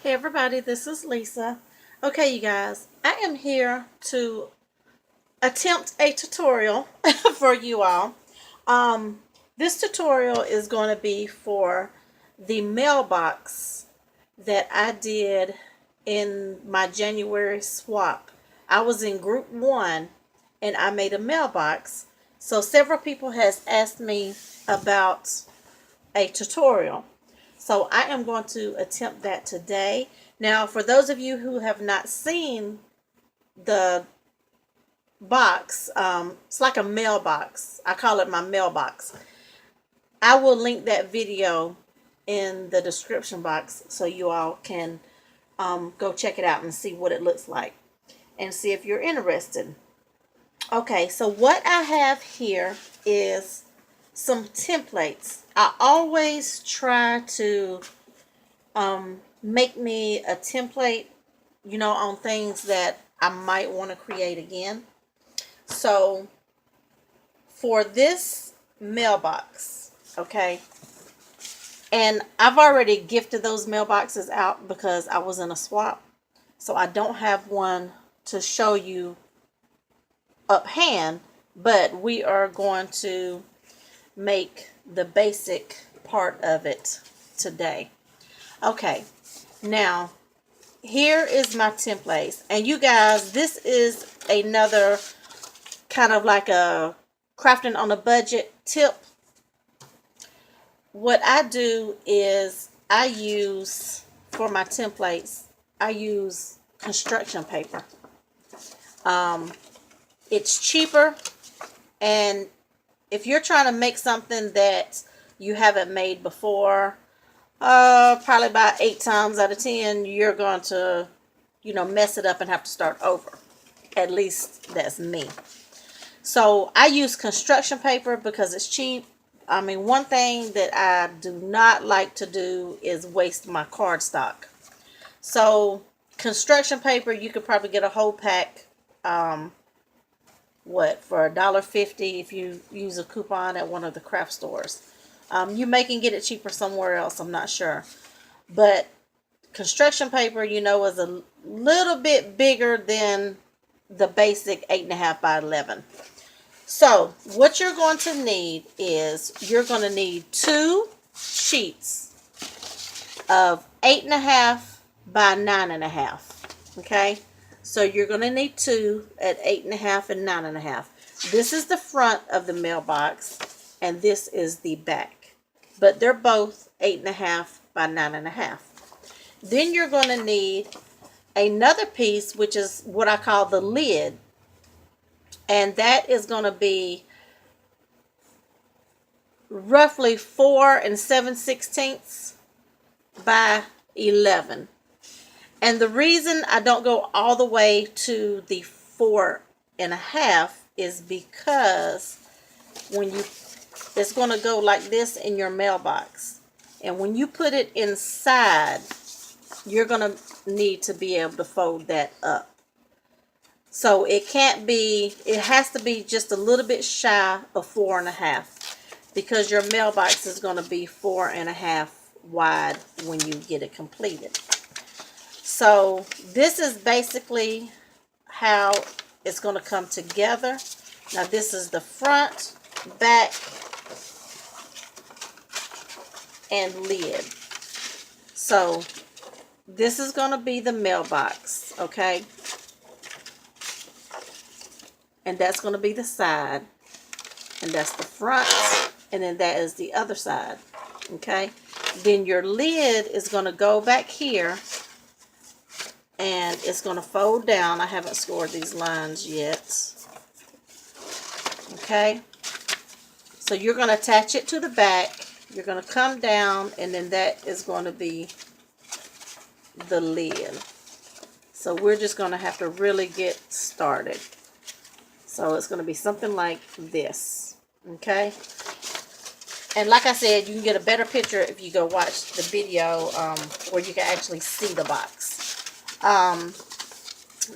Hey everybody, this is Lisa. Okay, you guys, I am here to attempt a tutorial for you all. Um, this tutorial is going to be for the mailbox that I did in my January swap. I was in group 1 and I made a mailbox. So several people has asked me about a tutorial. So I am going to attempt that today. Now, for those of you who have not seen the box, it's like a mailbox. I call it my mailbox. I will link that video in the description box so you all can go check it out and see what it looks like and see if you're interested. Okay, so what I have here is some templates. I always try to make me a template, on things that I might want to create again. So for this mailbox, okay, and I've already gifted those mailboxes out because I was in a swap. So I don't have one to show you up hand, but we are going to make the basic part of it today. Okay, now here is my templates, and you guys, this is another kind of like a crafting on a budget tip. What I do is I use, for my templates, I use construction paper. It's cheaper, and if you're trying to make something that you haven't made before, probably about 8 times out of 10, you're going to, mess it up and have to start over. At least that's me. So I use construction paper because it's cheap. I mean, one thing that I do not like to do is waste my cardstock. So construction paper, you could probably get a whole pack, for $1.50 if you use a coupon at one of the craft stores. You may can get it cheaper somewhere else, I'm not sure. But construction paper, is a little bit bigger than the basic 8.5 by 11. So what you're going to need is you're going to need 2 sheets of 8.5 by 9.5. Okay, so you're going to need 2 at 8.5 and 9.5. This is the front of the mailbox, and this is the back, but they're both 8.5 by 9.5. Then you're going to need another piece, which is what I call the lid, and that is going to be roughly 4 7/16 by 11. And the reason I don't go all the way to the 4.5 is because it's going to go like this in your mailbox. And when you put it inside, you're going to need to be able to fold that up. So it has to be just a little bit shy of 4.5, because your mailbox is going to be 4.5 wide when you get it completed. So this is basically how it's going to come together. Now this is the front, back, and lid. So this is going to be the mailbox, okay? And that's going to be the side, and that's the front, and then that is the other side, okay? Then your lid is going to go back here, and it's going to fold down. I haven't scored these lines yet, okay? So you're going to attach it to the back. You're going to come down, and then that is going to be the lid. So we're just going to have to really get started. So it's going to be something like this, okay? And like I said, you can get a better picture if you go watch the video where you can actually see the box.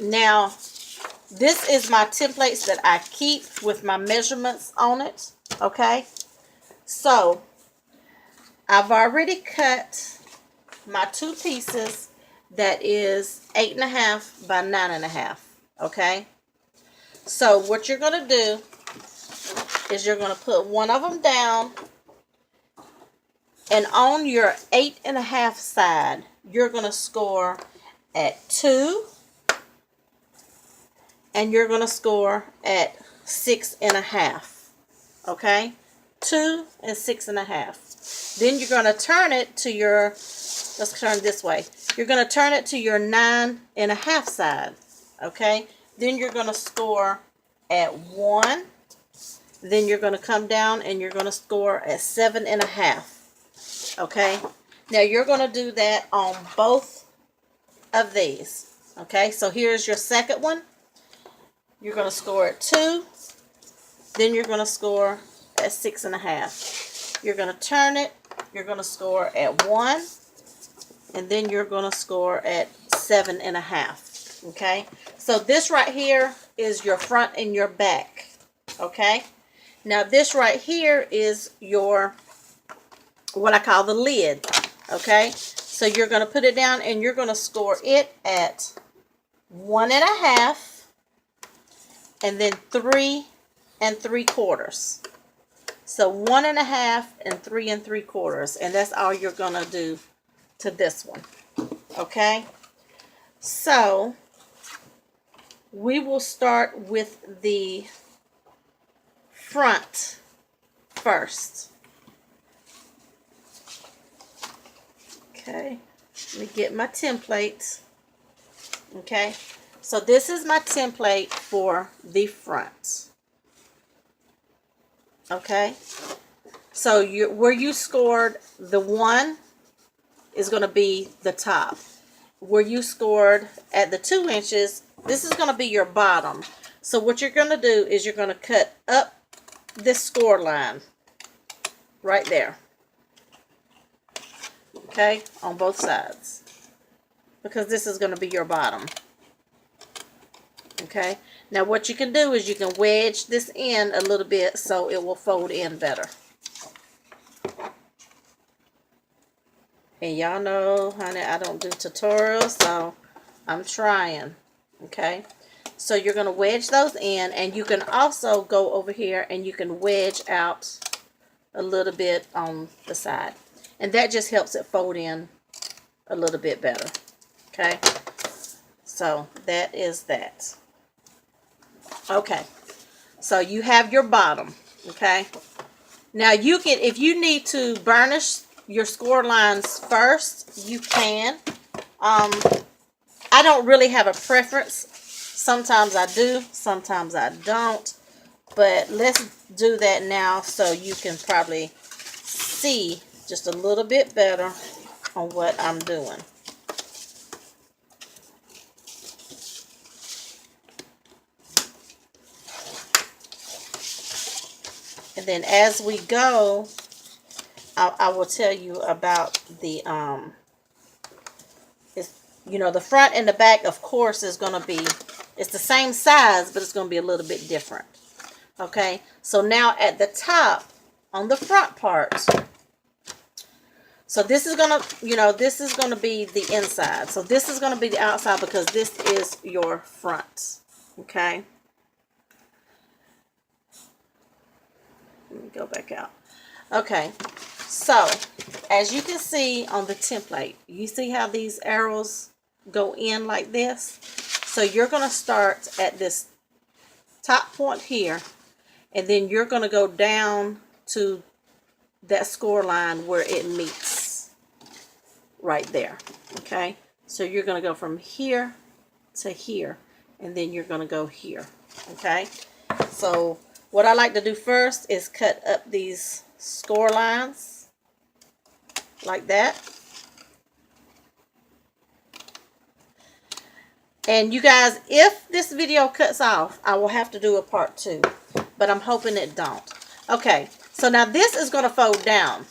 Now, this is my templates that I keep with my measurements on it, okay? So I've already cut my 2 pieces that is 8.5 by 9.5. Okay, so what you're going to do is you're going to put one of them down, and on your 8.5 side, you're going to score at 2, and you're going to score at 6.5. Okay, 2 and 6.5. Then you're going to turn it to your, let's turn this way. You're going to turn it to your 9.5 side. Okay, then you're going to score at 1. Then you're going to come down and you're going to score at 7.5. Okay, now you're going to do that on both of these. Okay, so here's your second one. You're going to score at 2. Then you're going to score at 6.5. You're going to turn it. You're going to score at 1. And then you're going to score at 7.5. Okay, so this right here is your front and your back. Okay, now this right here is your, what I call the lid. Okay, so you're going to put it down and you're going to score it at 1.5, and then 3 3/4. So 1.5 and 3 3/4, and that's all you're going to do to this one. Okay, so we will start with the front first. Okay, let me get my template. Okay, so this is my template for the front. Okay, so where you scored the 1 is going to be the top. Where you scored at the 2 inches, this is going to be your bottom. So what you're going to do is you're going to cut up this score line right there. Okay, on both sides, because this is going to be your bottom. Okay, now what you can do is you can wedge this in a little bit so it will fold in better. And y'all know, honey, I don't do tutorials, so I'm trying. Okay, so you're going to wedge those in, and you can also go over here and you can wedge out a little bit on the side. And that just helps it fold in a little bit better. Okay, so that is that. Okay, so you have your bottom. Okay, now you can, if you need to burnish your score lines first, you can. I don't really have a preference. Sometimes I do, sometimes I don't. But let's do that now so you can probably see just a little bit better on what I'm doing. And then as we go, I will tell you about the, you know, the front and the back, of course, is going to be, it's the same size, but it's going to be a little bit different. Okay, so now at the top, on the front part, so this is going to, you know, this is going to be the inside. So this is going to be the outside because this is your front. Okay. Let me go back out. Okay, so as you can see on the template, you see how these arrows go in like this? So you're going to start at this top point here, and then you're going to go down to that score line where it meets right there. Okay, so you're going to go from here to here, and then you're going to go here. Okay, so what I like to do first is cut up these score lines like that. And you guys, if this video cuts off, I will have to do a part 2, but I'm hoping it don't. Okay, so now this is going to fold down.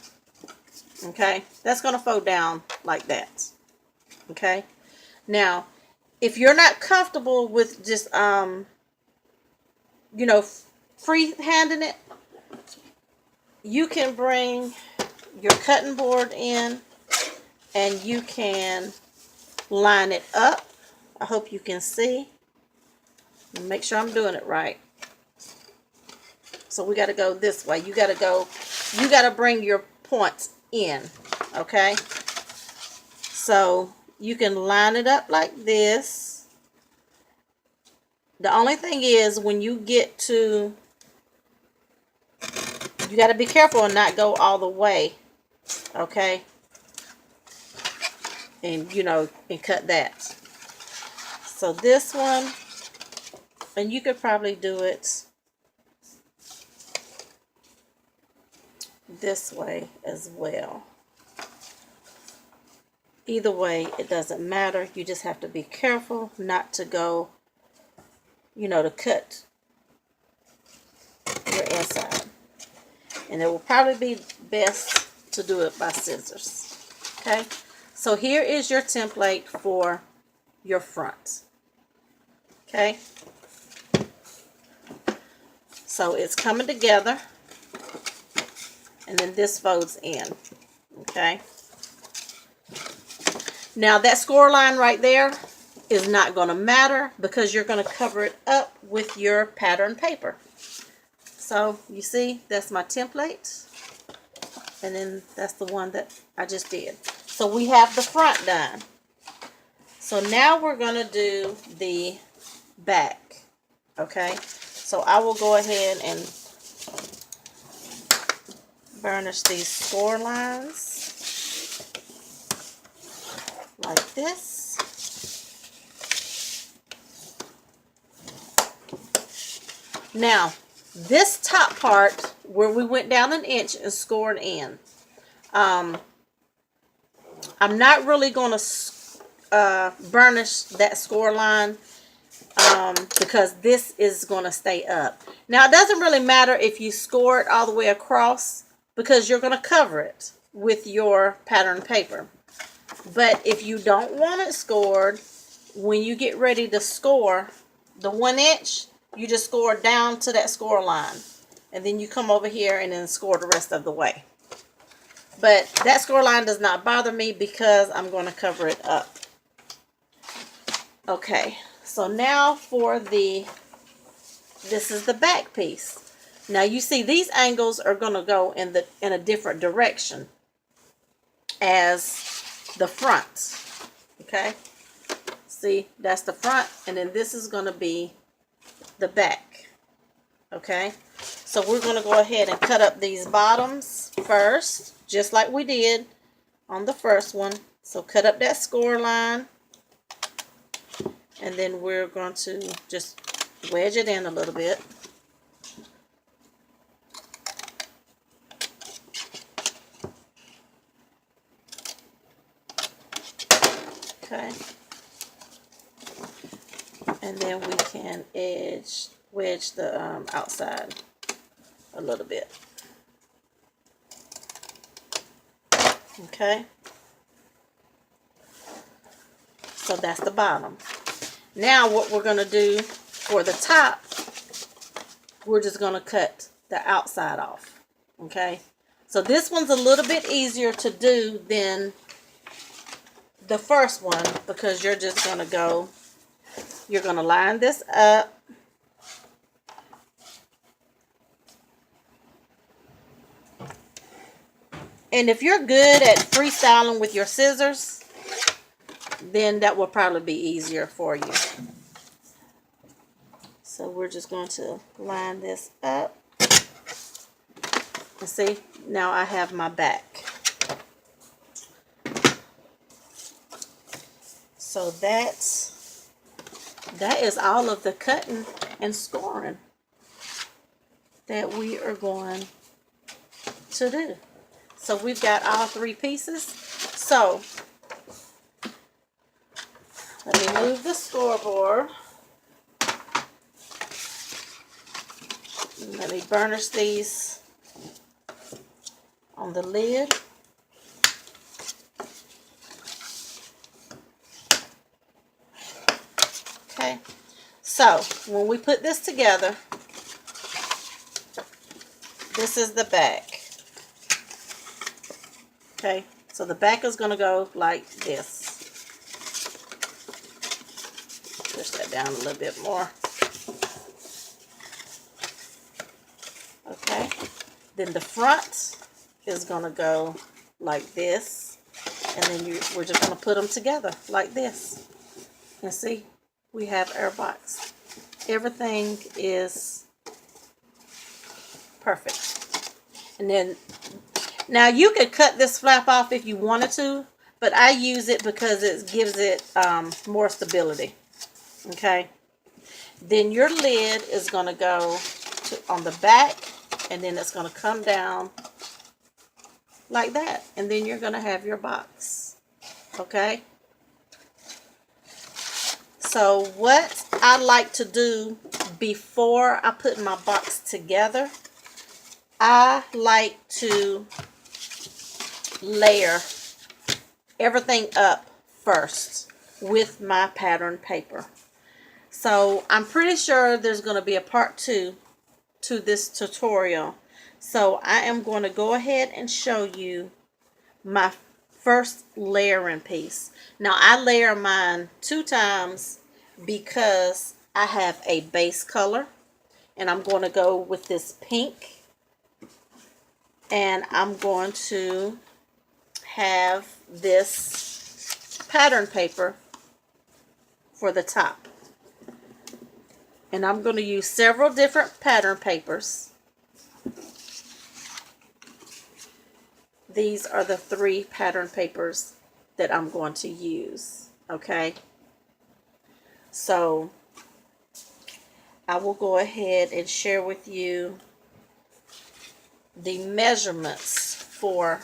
Okay, that's going to fold down like that. Okay, now if you're not comfortable with just you know, free-handing it, you can bring your cutting board in and you can line it up. I hope you can see. Make sure I'm doing it right. So we got to go this way. You got to bring your points in, okay? So you can line it up like this. The only thing is when you get to, you got to be careful and not go all the way, okay? And, you know, and cut that. So this one, and you could probably do it this way as well. Either way, it doesn't matter. You just have to be careful not to go, you know, to cut your inside. And it will probably be best to do it by scissors. Okay, so here is your template for your front. Okay, so it's coming together, and then this folds in. Okay, now that score line right there is not going to matter because you're going to cover it up with your pattern paper. So you see, that's my template, and then that's the one that I just did. So we have the front done. So now we're going to do the back. Okay, so I will go ahead and burnish these score lines like this. Now, this top part where we went down 1 inch and scored in, I'm not really going to burnish that score line because this is going to stay up. Now, it doesn't really matter if you score it all the way across because you're going to cover it with your pattern paper. But if you don't want it scored, when you get ready to score the 1 inch, you just score down to that score line. And then you come over here and then score the rest of the way. But that score line does not bother me because I'm going to cover it up. Okay, so now for this is the back piece. Now you see these angles are going to go in a different direction as the front. Okay, see, that's the front, and then this is going to be the back. Okay, so we're going to go ahead and cut up these bottoms first, just like we did on the first one. So cut up that score line, and then we're going to just wedge it in a little bit. Okay, and then we can wedge the outside a little bit. Okay, so that's the bottom. Now what we're going to do for the top, we're just going to cut the outside off. Okay, so this one's a little bit easier to do than the first one because you're just going to go, you're going to line this up. And if you're good at freestyling with your scissors, then that will probably be easier for you. So we're just going to line this up. And see, now I have my back. So that is all of the cutting and scoring that we are going to do. So we've got all 3 pieces. So let me move the scoreboard. Let me burnish these on the lid. Okay, so when we put this together, this is the back. Okay, so the back is going to go like this. push that down a little bit more. Okay. Then the front is going to go like this. And then we're just going to put them together like this. And see, we have our box. Everything is perfect. And then, now you could cut this flap off if you wanted to, but I use it because it gives it more stability. Okay. Then your lid is going to go on the back, and then it's going to come down like that. And then you're going to have your box. Okay. So what I like to do before I put my box together, I like to layer everything up first with my pattern paper. So I'm pretty sure there's going to be a part 2 to this tutorial. So I am going to go ahead and show you my first layering piece. Now I layer mine 2 times because I have a base color, and I'm going to go with this pink, and I'm going to have this pattern paper for the top. And I'm going to use several different pattern papers. These are the 3 pattern papers that I'm going to use. Okay. So I will go ahead and share with you the measurements for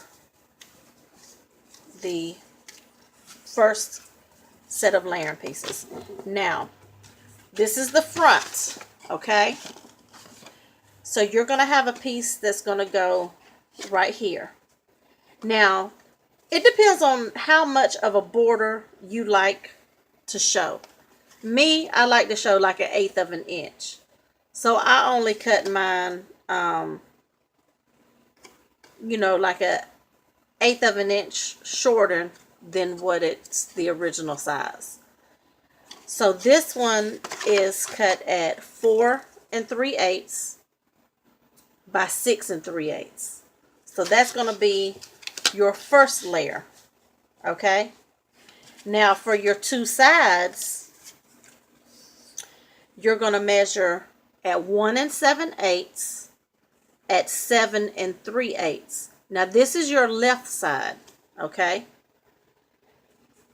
the first set of layering pieces. Now, this is the front, okay? So you're going to have a piece that's going to go right here. Now, it depends on how much of a border you like to show. Me, I like to show like 1/8 of an inch. So I only cut mine, you know, like 1/8 of an inch shorter than what it's the original size. So this one is cut at 4 3/8 by 6 3/8. So that's going to be your first layer. Okay. Now for your 2 sides, you're going to measure at 1 7/8 at 7 3/8. Now this is your left side, okay?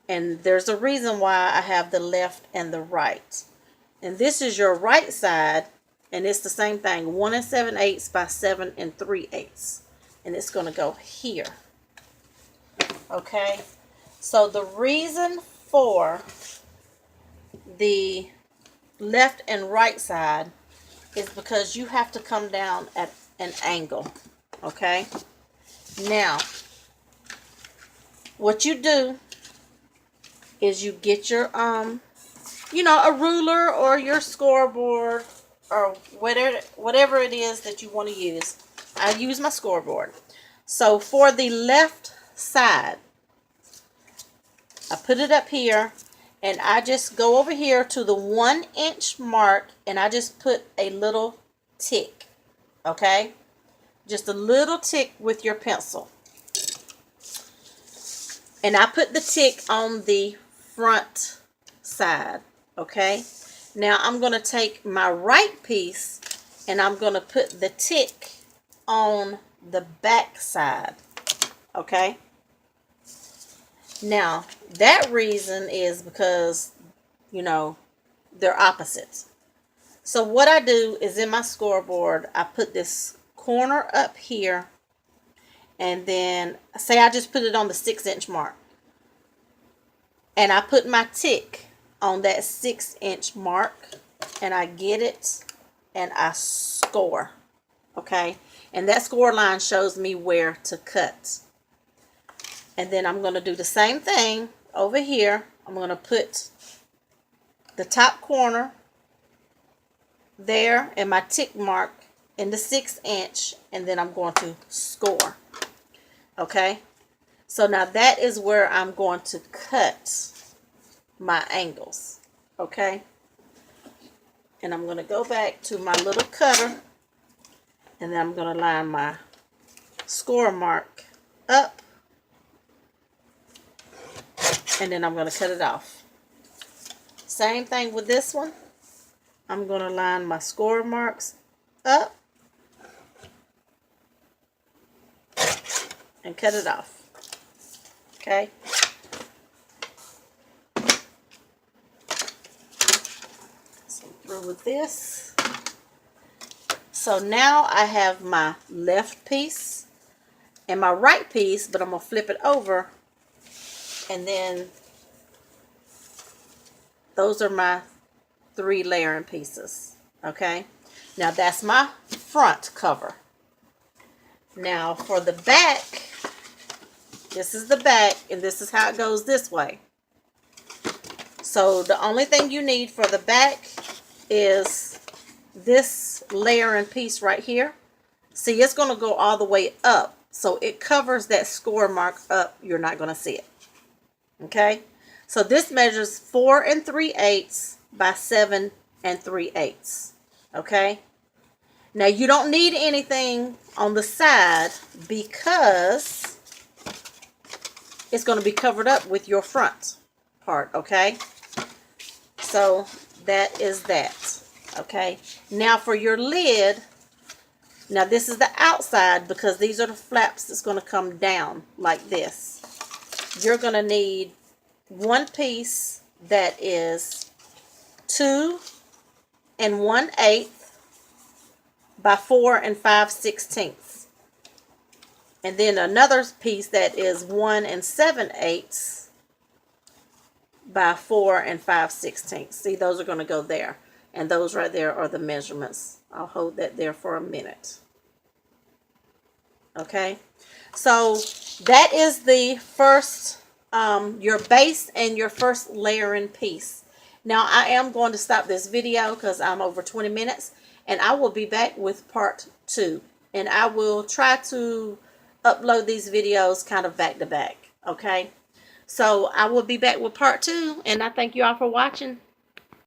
And there's a reason why I have the left and the right. And this is your right side, and it's the same thing, 1 7/8 by 7 3/8. And it's going to go here. Okay? So the reason for the left and right side is because you have to come down at an angle. Okay? Now, what you do is you get your you know, a ruler or your scoreboard or whatever it is that you want to use. I use my scoreboard. So for the left side, I put it up here, and I just go over here to the 1 inch mark, and I just put a little tick. Okay? Just a little tick with your pencil. And I put the tick on the front side. Okay? Now I'm going to take my right piece, and I'm going to put the tick on the back side. Okay? Now, that reason is because, you know, they're opposites. So what I do is in my scoreboard, I put this corner up here, and then say I just put it on the 6 inch mark. And I put my tick on that 6 inch mark, and I get it, and I score. Okay? And that score line shows me where to cut. And then I'm going to do the same thing over here. I'm going to put the top corner there and my tick mark in the 6 inch, and then I'm going to score. Okay? So now that is where I'm going to cut my angles. Okay? And I'm going to go back to my little cutter, and then I'm going to line my score mark up, and then I'm going to cut it off. Same thing with this one. I'm going to line my score marks up and cut it off. Okay. So through with this. So now I have my left piece and my right piece, but I'm going to flip it over, and then those are my 3 layering pieces. Okay. Now that's my front cover. Now for the back, this is the back, and this is how it goes this way. So the only thing you need for the back is this layering piece right here. See, it's going to go all the way up, so it covers that score mark up. You're not going to see it. Okay, so this measures 4 3/8 by 7 3/8. Okay, now you don't need anything on the side because it's going to be covered up with your front part. Okay, so that is that. Okay, now for your lid, now this is the outside because these are the flaps that's going to come down like this. You're going to need one piece that is 2 1/8 by 4 5/16. And then another piece that is 1 7/8 by 4 5/16. See, those are going to go there. And those right there are the measurements. I'll hold that there for a minute. Okay. So that is the first, your base and your first layering piece. Now I am going to stop this video because I'm over 20 minutes. And I will be back with part 2. And I will try to upload these videos kind of back to back. Okay. So I will be back with part 2. And I thank you all for watching.